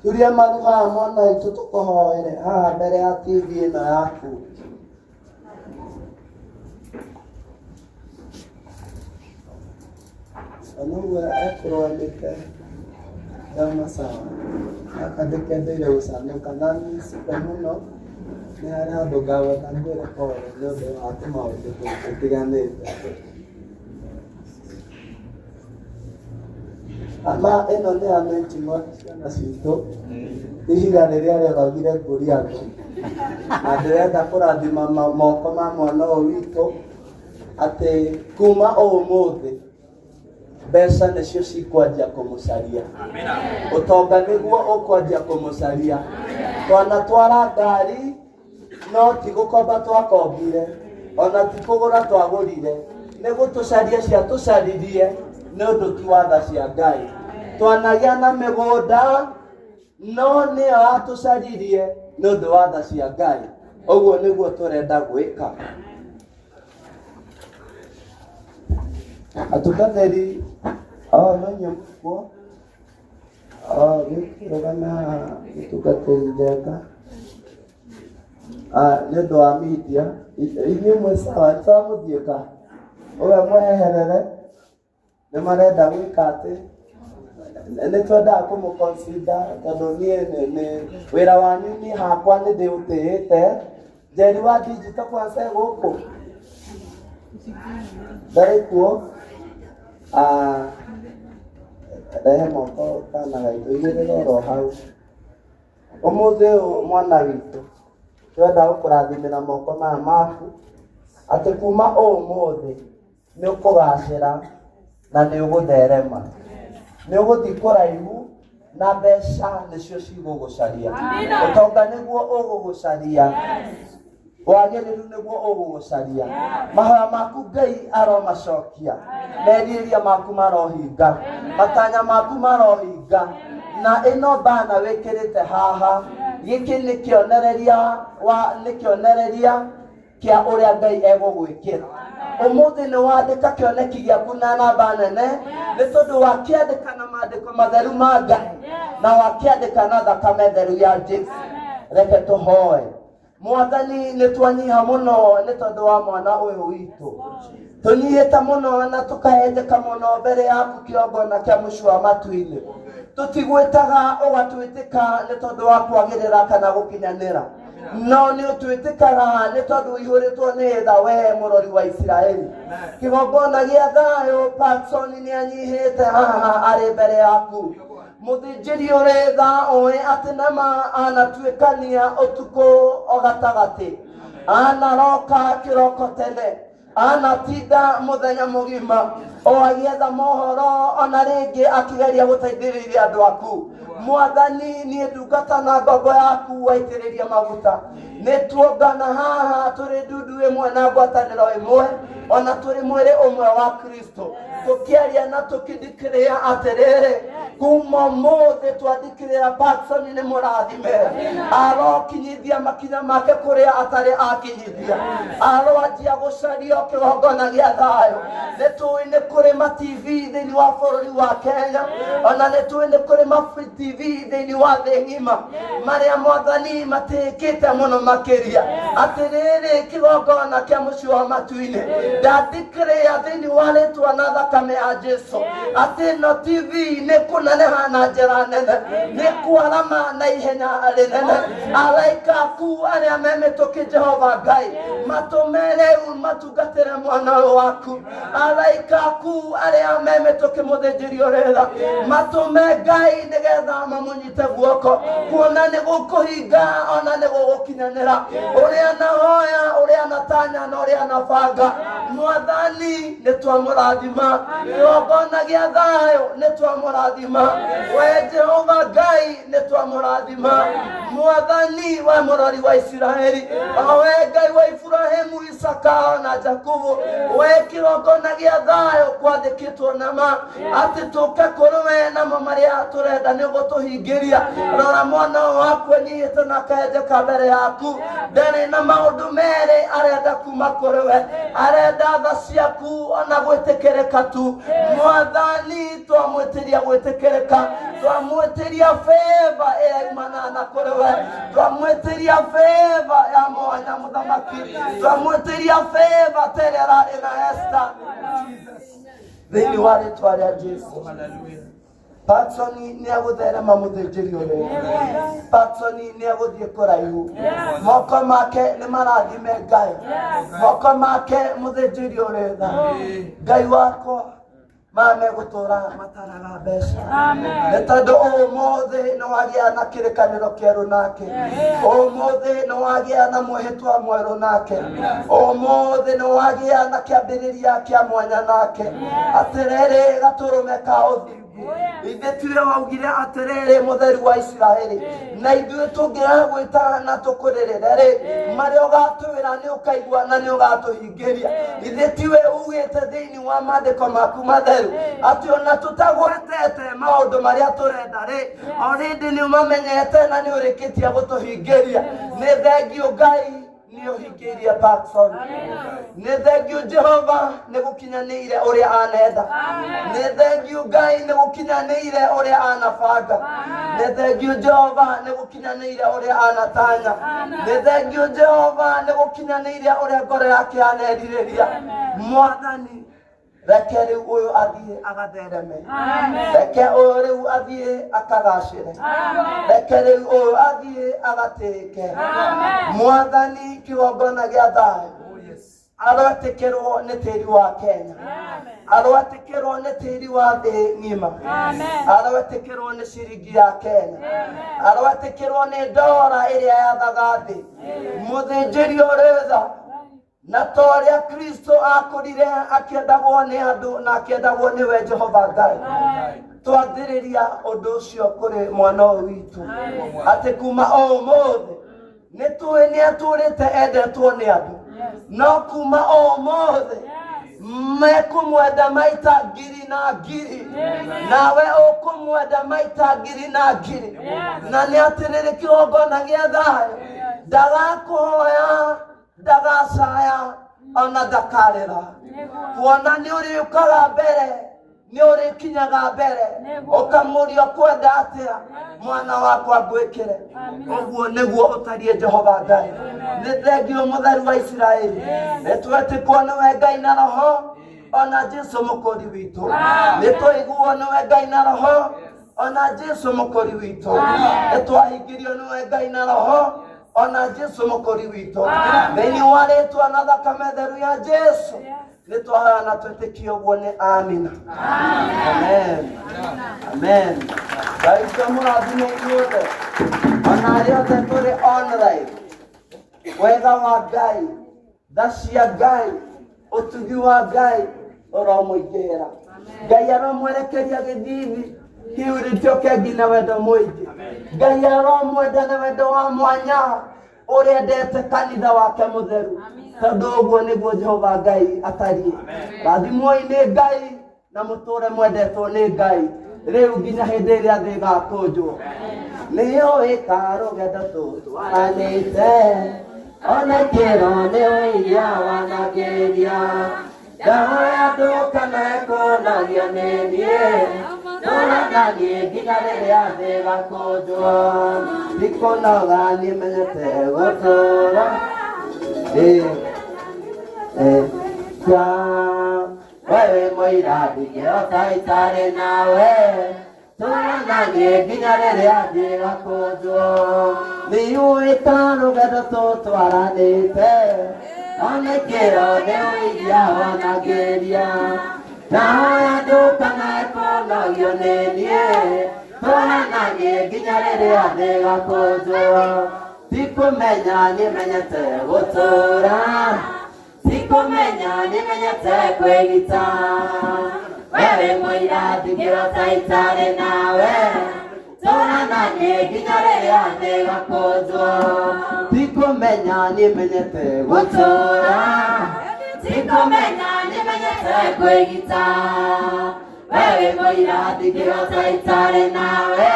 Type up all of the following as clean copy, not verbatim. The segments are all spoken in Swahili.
Turia maruha mwana itu tukuhoere haha mbere ya TV ĩno yaku. Anuwe ekurwanite kama sawa. Akadekendere usanyoka nani sipe muno. Ni hari handu ngawetha ngwire kore nĩ ũndũ wa tũmaũndũ tũtiganĩte. Ama ĩno nĩ amentimwa ciana citũ. Ihiga rĩrĩa rĩoragire ngũri andũ. Na ndĩrenda kũrathima moko ma mwana ũyũ witũ atĩ kuma ũmũthĩ mbeca nĩcio cikwanjia kũmũcaria. Ũtonga nĩguo ũkwanjia kũmũcaria. Twanatwara ngari no ti gũkomba twakombire, ona ti kũgũra twagũrire. Nĩ gũtũcaria ciatũcaririe nĩ ũndũ ti watha cia Ngai. Twanagĩa na mĩgũnda no nĩyo atũcaririe nĩ ũndũ watha cia Ngai. Ũguo nĩguo tũrenda gwĩka. Atungatĩri no nyamũkwo gĩkĩrũgama gĩtungatĩri njega nĩ ũndũ wa media. Inyuĩ mwĩ sawa nĩtwamũthiĩka ũwe mweherere nĩ marenda gwĩka atĩ nĩ twendaga kũmũconsider tondũ niĩ wĩra wanyu niĩ hakwa nĩ ndĩũtĩĩte. Njeri wa digital kwanza gũkũ ndarĩ kuo. Rehe moko kana gaitũ igĩrĩra oro hau. Ũmũthĩ ũyũ mwana witũ twenda gũkũrathimĩra moko maya maku atĩ kuma ũmũthĩ nĩ ũkũgacĩra na nĩ ũgũtherema. Nĩ ũgũthiĩ kũraihu na mbeca nĩcio cigũgũcaria. Ũtonga nĩguo ũgũgũcaria. Wagĩrĩru nĩguo ũgũgũcaria. Mahoya maku Ngai aromacokia. Merirĩria maku marohinga. Matanya maku marohinga. Na ĩno bana wĩkĩrĩte haha gĩkĩ nĩ kĩonereria kĩa ũrĩa Ngai egũgwĩkĩra. Ũmũthĩ nĩ wandĩka kĩoneki gĩaku na namba nene nĩ tondũ wakĩandĩka na maandĩko matheru ma Ngai na wakĩandĩka na thakame theru ya Jesũ. Reke tũhoe. Mwathani nĩ twanyiha mũno nĩ tondũ wa mwana ũyũ witũ. Tũnyihĩte mũno na tũkahenjeka mũno mbere yaku kĩongona kĩa mũico wa matu-inĩ. Tũtigwĩtaga ũgatwĩtĩka nĩ tondũ wa kwagĩrĩra kana gũkinyanĩra. No nĩ ũtwĩtĩkaga nĩ tondũ ihũrĩtwo nĩ tha wee mũrori wa Isiraeli. Kĩgongona gĩa thayũ Patson nĩ anyihĩte haha arĩ mbere yaku. Mũthĩnjĩri ũrĩ tha ũĩ atĩ nama anatuĩkania ũtukũ o gatagatĩ. Anaroka kĩroko tene. Anatinda mũthenya mũgima o agĩetha mohoro ona rĩngĩ akĩgeria gũteithĩrĩria andũ aku. Mwathani niĩ ndungata na ngombo yaku waitĩrĩria maguta. Nĩ tuongana haha tũrĩ ndundu ĩmwe na ngwatanĩro ĩmwe ona tũrĩ mwĩrĩ ũmwe wa Kristo. Tũkĩaria na tũkĩndikĩrĩra atĩrĩrĩ kuma ũmũthĩ twandikĩrĩra Patson nĩ mũrathime. Arokinyithia makinya make kũrĩa atarĩ akinyithia. Aroanjia gũcaria kĩgongona gĩa thayũ. Nĩ tũĩ nĩ kũrĩ ma TV thĩinĩ wa bũrũri wa Kenya. Ona nĩ tũĩ nĩ kũrĩ ma TV thĩinĩ wa thĩ ng'ima marĩa Mwathani matĩkĩte mũno makĩria. Atĩrĩrĩ kĩgongona kĩa mũico wa matu-inĩ ndandikĩrĩra thĩinĩ wa rĩtwa na thakame ya Jesũ atĩ ĩno TV nĩ kũneneha na njĩra nene. Nĩ kwarama na ihenya rĩnene. Araika aku arĩa me mĩtũkĩ Jehova Ngai matũme rĩu matungatĩre mwana ũyũ waku. Araika aku arĩa me mĩtũkĩ mũthĩnjĩri ũrĩ tha matũme Ngai nĩgetha mamũnyite guoko kuona nĩ gũkũhinga ona nĩ gũgũkinyanĩra. Ũrĩa nahoya ũrĩa natanya na ũrĩa nabanga. Mwathani nĩ twamũrathima. Kĩgongona gĩa thayũ nĩ twamũrathima. We Jehova Ngai nĩ twamũrathima. Mwathani wa mũrori wa Isiraeli we Ngai wa Ibrahimu Isaka na Jakubu. We kĩgongona gĩa thayũ kwandĩkĩtwo nama atĩ tũke kũrĩ we namo marĩa tũrenda nĩ gũtũhingĩria. Rora mwana waku anyihĩte na akahenjeka mbere yaku. Ndarĩ na maũndũ merĩ arenda kuma kũrĩ we. Arenda tha ciaku ona gwĩtĩkĩrĩka tu. Mwathani twamwĩtĩria gwĩtĩkĩrĩka. Twamwĩtĩria favor manana korewe twamwetiria favor ya mwanya muthamaki twamwetiria favor terera ina Esther thini wa ritwa ria Jesu. Patsoni ni aguthere mamuthinjiri ore patsoni ni aguthie kuraihu moko make ni marathime Ngai moko make muthinjiri ore tha Ngai wako mame gutura mataraga mbeca netandu umuthi no wagia na kirikaniro kieru nake umuthi no wagia na muhitwa mweru nake umuthi no wagia na kiambiriria kia mwanya nake atirere gaturume ka uthi ithe tiwe waugire atirere mutheru wa Israeli na ithuĩ tũngĩgwĩta na tũkũrĩrĩre rĩ marĩa ũgatwĩra nĩ ũkaigua na nĩ ũgatũhingĩria ithe tiwe ugĩte thĩinĩ wa maandĩko maku matheru atĩ ona tũtagwetete maũndũ marĩa tũrenda rĩ already nĩ ũmamenyete na nĩ ũrĩkĩtie gũtũhingĩria nĩ thengiũ Ngai nĩ ũhingĩirie Paxson nĩ thengiũ Jehova nĩ gũkinyanĩire ũrĩa anenda nĩ thengiũ Ngai nĩ gũkinyanĩire ũrĩa anabanga nĩ thengiũ Jehova nĩ gũkinyanĩire ũrĩa anatanya nĩ thengiũ Jehova nĩ gũkinyanĩire ũrĩa ngoro yake anerirĩria Mwathani reke rĩu ũyũ athiĩ agathereme reke ũyũ rĩu athiĩ akagacĩre reke rĩu ũyũ athiĩ agatĩke Mwathani kĩgongona gĩa thayũ arotĩkĩrwo nĩ tĩri wa Kenya arotĩkĩrwo nĩ tĩri wa thĩ ng'ima arotĩkĩrwo nĩ ciringi ya Kenya arotĩkĩrwo nĩ ndora ĩrĩa yathaga thĩ mũthĩnjĩri ũrĩ tha na toria Kristo akorire akiendagwo ni andu na akiendagwo ni we Jehova Ngai twathiriria undu ucio kuri mwana witu ati kuma umuthi ni tuwe ni aturite endetwo ni andu no kuma umuthi mekumwenda maita ngiri na ngiri nawe ukumwenda maita ngiri na ngiri na ni atiriri kĩgongona gĩa thayũ ndagakuhoya ndagacaya ona ndakarĩra kuona nĩ ũrĩũkaga mbere nĩ ũrĩkinyaga mbere ũkamũria kwenda atĩa mwana wakwa ngwĩkĩre ũguo nĩguo ũtarie Jehova Ngai nĩ thengiũ mũtheru wa Isiraeli nĩtwĩtĩkwo nĩwe Ngai na roho ona Jesu mũkũri witũ nĩtũiguo nĩwe Ngai na roho ona Jesu mũkũri witũ nĩtwahingĩrio nĩwe Ngai na roho ona Jesu mũkũri witũ thĩinĩ wa rĩtwa na thakame theru ya Jesu nĩtwahoya na twĩtĩkie ũguo nĩ amina amen amen Ngai tũmũrathime inyuothe ona arĩa othe tũrĩ online wega wa Ngai tha cia Ngai ũtugi wa Ngai ũromũingĩhĩra Ngai aromwerekeria gĩthithi hiurĩtio kĩngi na wendo mũingĩ Ngai aromwenda na wendo wa mwanya ũrĩa endete kanitha wake mũtheru tondũ ũguo nĩguo Jehova Ngai atariĩ rathimwoi nĩ Ngai na mũtũre mwendetwo nĩ Ngai rĩu nginya hĩndĩ ĩrĩa thĩ ĩgakũnjwo nĩyũĩ karũgendo tũtwaranĩte ona kĩro nĩwĩiria wanagĩria ndahoya ndũkanekũnagio nĩ niĩ tũrananie nginya rĩrĩa thĩ ĩgakũnjwo ndikũnoga nĩmenyete gũtũra wewe mũira ndingĩhota itarĩ nawe tũrananie nginya rĩrĩa thĩ ĩgakũnjwo nĩyũĩ karũgendo tũtwaranĩte ona kĩro nĩwĩiria wanagĩria ndahoya ndũkanekũnagio nĩ niĩ tũrananie nginya rĩrĩa thĩ ĩgakũnjwo tikũmenya nĩmenyete gũtũra tikũmenya nĩmenyete kwĩgita wewe mũira ndingĩhota itarĩ nawe tũrananie nginya rĩrĩa thĩ ĩgakũnjwo tikũmenya nĩmenyete gũtũra tikũmenya nĩmenyete kwĩgita wewe mũira ndingĩhota itarĩ nawe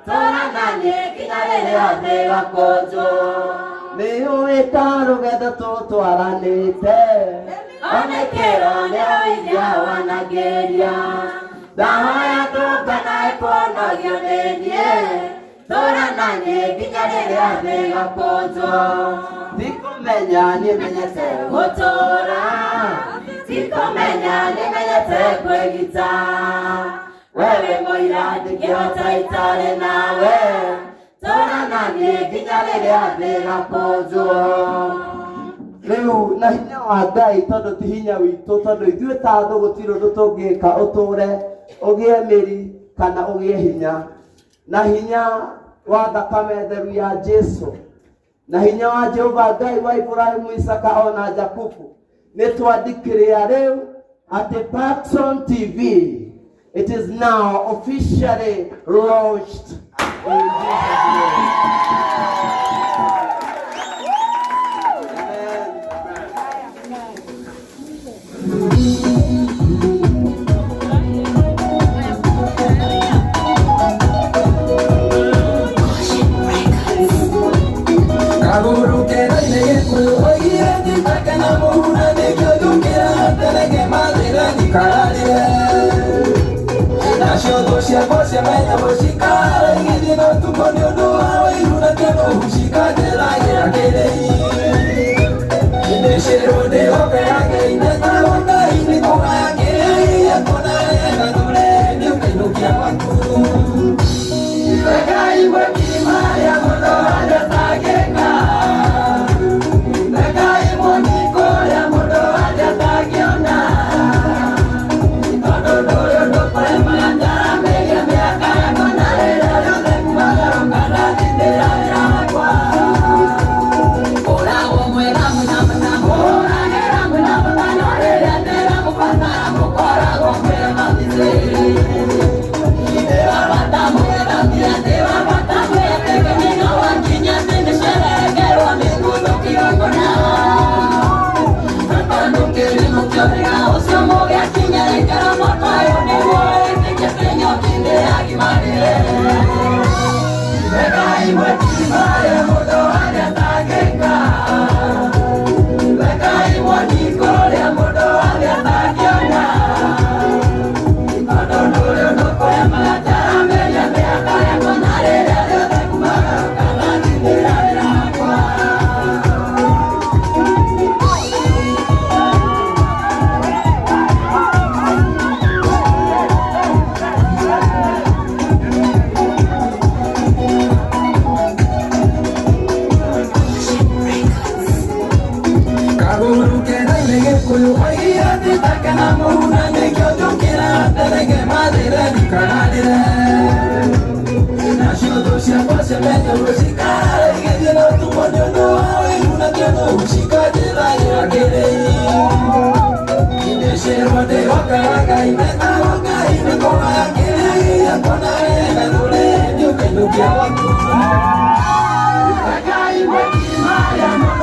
tũrananie nginya rĩrĩa thĩ ĩgakũnjwo nĩyũĩ karũgendo tũtwaranĩte ona kĩro nĩwĩiria wanagĩria ndahoya tũnganae kũnogio nĩ niĩ tũrananie nginya rĩrĩa thĩ gakũnjwo tikũmenya nĩmenyete gũtũra tikũmenya nĩmenyete kwĩgita we wĩ mũira ndingĩhota itarĩ nawe tũrananie nginya rĩrĩa thĩ gakũnjwo rĩu na hinya wa Ngai tondũ ti hinya witũ tondũ ithuĩ ta andũ gũtirĩ ũndũ tũngĩka ũtũre ũgĩe mĩri kana ũgĩe hinya na hinya wa thakame theru ya Jesu na hinya wa Jehova Ngai wa Ibrahimu Isaka ona Jakubu nĩ twandĩkĩrĩra rĩu atĩ Paxson TV it is now officially launched in Jesus name. Maria